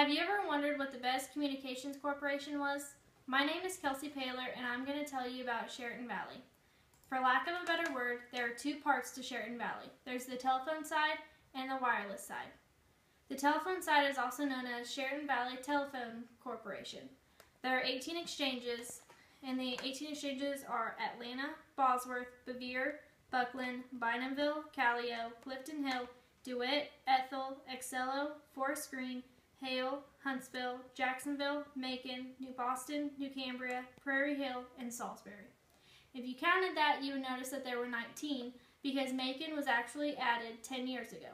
Have you ever wondered what the best communications corporation was? My name is Kelsey Paylor, and I'm going to tell you about Sheraton Valley. For lack of a better word, there are two parts to Sheraton Valley. There's the telephone side and the wireless side. The telephone side is also known as Sheraton Valley Telephone Corporation. There are 18 exchanges, and the 18 exchanges are Atlanta, Bosworth, Bevier, Buckland, Bynumville, Callio, Clifton Hill, DeWitt, Ethel, Excello, Forest Green, Hale, Huntsville, Jacksonville, Macon, New Boston, New Cambria, Prairie Hill, and Salisbury. If you counted that, you would notice that there were 19 because Macon was actually added 10 years ago.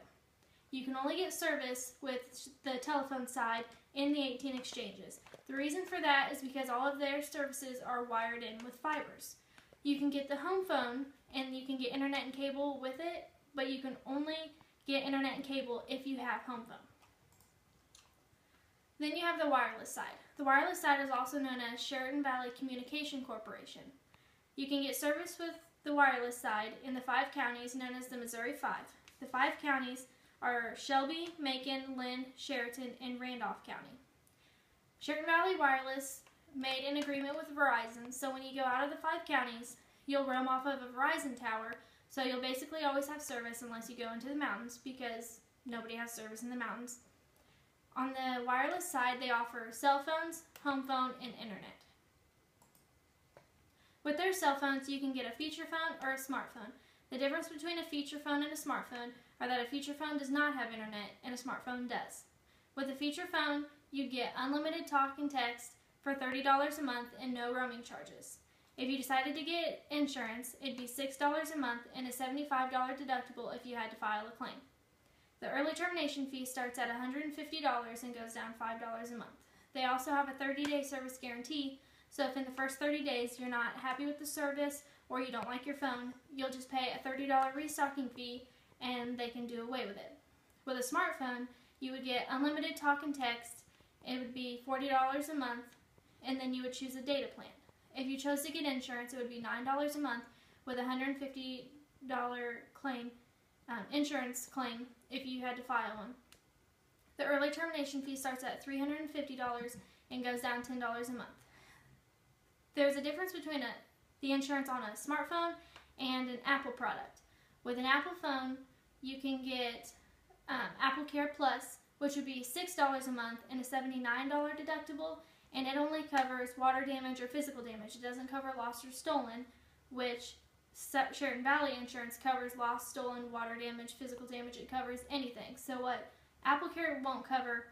You can only get service with the telephone side in the 18 exchanges. The reason for that is because all of their services are wired in with fibers. You can get the home phone and you can get internet and cable with it, but you can only get internet and cable if you have home phone. Then you have the wireless side. The wireless side is also known as Sheraton Valley Communication Corporation. You can get service with the wireless side in the 5 counties known as the Missouri 5. The 5 counties are Shelby, Macon, Lynn, Sheraton, and Randolph County. Sheraton Valley Wireless made an agreement with Verizon, so when you go out of the 5 counties, you'll roam off of a Verizon tower, so you'll basically always have service unless you go into the mountains because nobody has service in the mountains. On the wireless side, they offer cell phones, home phone, and internet. With their cell phones, you can get a feature phone or a smartphone. The difference between a feature phone and a smartphone are that a feature phone does not have internet and a smartphone does. With a feature phone, you'd get unlimited talk and text for $30 a month and no roaming charges. If you decided to get insurance, it'd be $6 a month and a $75 deductible if you had to file a claim. The early termination fee starts at $150 and goes down $5 a month. They also have a 30-day service guarantee, so if in the first 30 days you're not happy with the service or you don't like your phone, you'll just pay a $30 restocking fee and they can do away with it. With a smartphone, you would get unlimited talk and text. It would be $40 a month, and then you would choose a data plan. If you chose to get insurance, it would be $9 a month with a $150 claim, insurance claim if you had to file one. The early termination fee starts at $350 and goes down $10 a month. There's a difference between the insurance on a smartphone and an Apple product. With an Apple phone, you can get Apple Care Plus, which would be $6 a month and a $79 deductible, and it only covers water damage or physical damage. It doesn't cover lost or stolen, which Sheraton Valley Insurance covers lost, stolen, water damage, physical damage. It covers anything. So what Apple Care won't cover,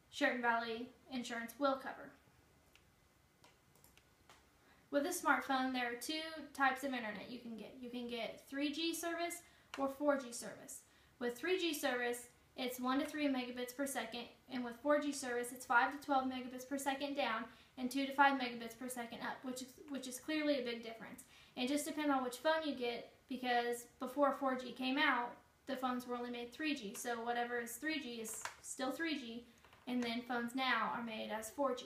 Sheraton Valley Insurance will cover. With a smartphone, there are 2 types of internet you can get. You can get 3G service or 4G service. With 3G service, it's 1 to 3 megabits per second, and with 4G service, it's 5 to 12 megabits per second down and 2 to 5 megabits per second up, which is clearly a big difference. It just depends on which phone you get, because before 4G came out, the phones were only made 3G, so whatever is 3G is still 3G, and then phones now are made as 4G.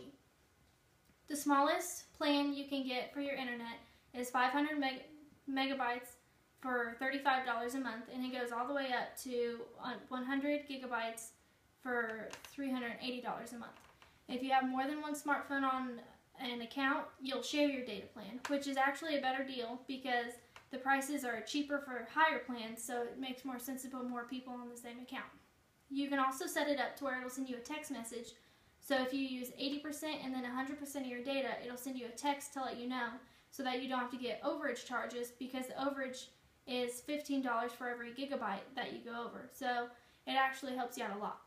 The smallest plan you can get for your internet is 500 megabytes for $35 a month, and it goes all the way up to 100 gigabytes for $380 a month. If you have more than one smartphone on an account, you'll share your data plan, which is actually a better deal because the prices are cheaper for higher plans, so it makes more sense to put more people on the same account. You can also set it up to where it'll send you a text message. So if you use 80% and then 100% of your data, it'll send you a text to let you know so that you don't have to get overage charges, because the overage is $15 for every gigabyte that you go over. So it actually helps you out a lot.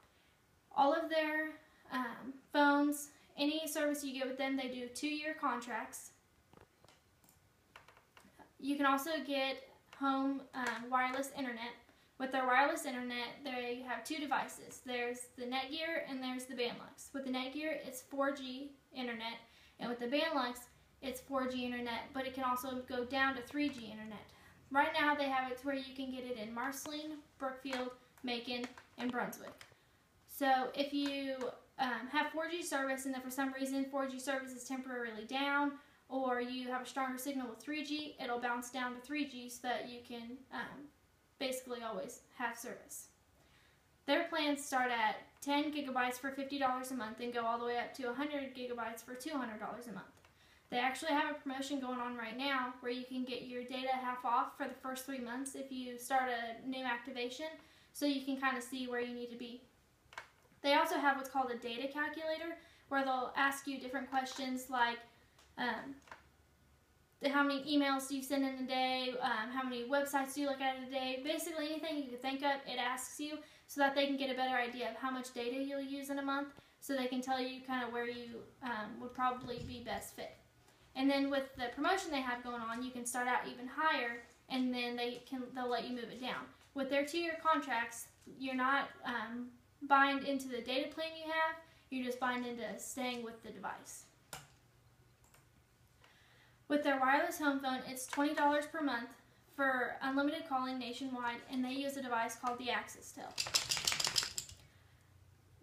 All of their phones, any service you get with them, they do 2-year contracts. You can also get home wireless internet. With their wireless internet, they have 2 devices. There's the Netgear and there's the Banlux. With the Netgear, it's 4G internet, and with the Banlux, it's 4G internet, but it can also go down to 3G internet. Right now, they have it to where you can get it in Marceline, Brookfield, Macon, and Brunswick. So if you have 4G service and then for some reason 4G service is temporarily down, or you have a stronger signal with 3G, it'll bounce down to 3G so that you can basically always have service. Their plans start at 10 gigabytes for $50 a month and go all the way up to 100 gigabytes for $200 a month. They actually have a promotion going on right now where you can get your data half off for the first 3 months if you start a new activation, so you can kind of see where you need to be. They also have what's called a data calculator, where they'll ask you different questions like how many emails do you send in a day, how many websites do you look at in a day, basically anything you can think of, it asks you, so that they can get a better idea of how much data you'll use in a month, so they can tell you kind of where you would probably be best fit. And then with the promotion they have going on, you can start out even higher, and then they'll let you move it down. With their 2-year contracts, you're not bind into the data plan you have, you're just bind into staying with the device. With their wireless home phone, it's $20 per month for unlimited calling nationwide, and they use a device called the AccessTel.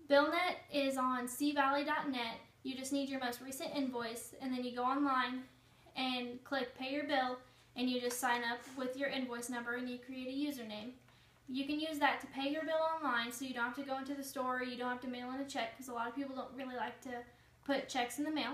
BillNet is on cvalley.net. You just need your most recent invoice, and then you go online and click Pay Your Bill, and you just sign up with your invoice number and you create a username. You can use that to pay your bill online, so you don't have to go into the store, you don't have to mail in a check, because a lot of people don't really like to put checks in the mail.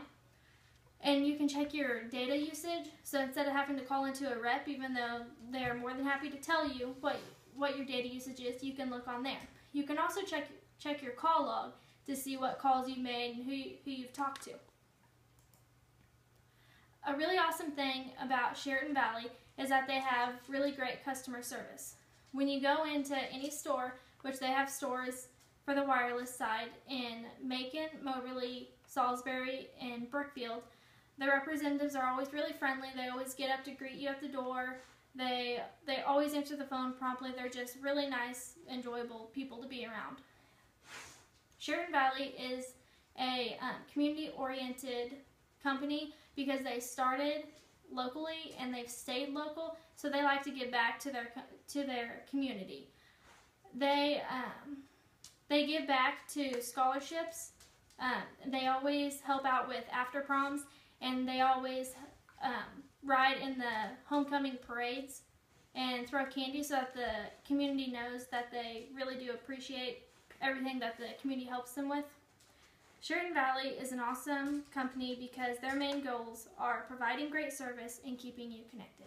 And you can check your data usage, so instead of having to call into a rep, even though they're more than happy to tell you what your data usage is, you can look on there. You can also check your call log to see what calls you've made and who you've talked to. A really awesome thing about Sheraton Valley is that they have really great customer service. When you go into any store, which they have stores for the wireless side in Macon, Moberly, Salisbury, and Brookfield, the representatives are always really friendly. They always get up to greet you at the door. They always answer the phone promptly. They're just really nice, enjoyable people to be around. Sheraton Valley is a community-oriented company because they started locally and they've stayed local, so they like to give back to their community. They give back to scholarships. They always help out with after proms, and they always ride in the homecoming parades and throw candy, so that the community knows that they really do appreciate everything that the community helps them with. Sheraton Valley is an awesome company because their main goals are providing great service and keeping you connected.